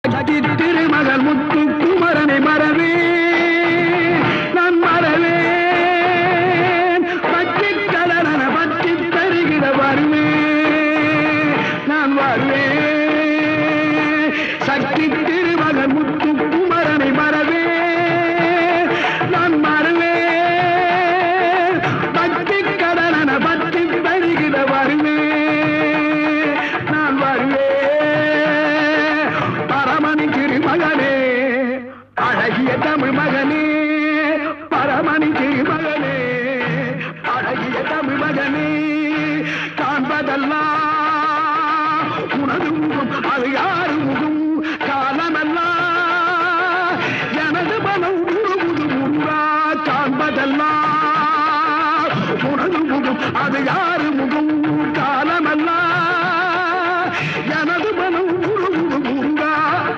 திருமகள் முத்து குமரனை மறவே நான் மறவேன் பற்றி கடலன பற்றி தருகிற வருவேன் நான் வருவேன் சக்தி திருமகள் முத்து குமரனை மறவே நான் மறவேன் பற்றி கடலன பற்றி தருகிற வருவேன் நான் வருவேன் மகனே அழகிய தமிழ் மகனே பரமணி திருமகனே அழகிய தமிழ் மகனே காண்பதெல்லாம் உனது முகம் அது யாரு முகம் காலமெல்லாம் எனது மனம் உருகுது முருகா காண்பதெல்லாம் உனது முகம் அது யாரு முகம்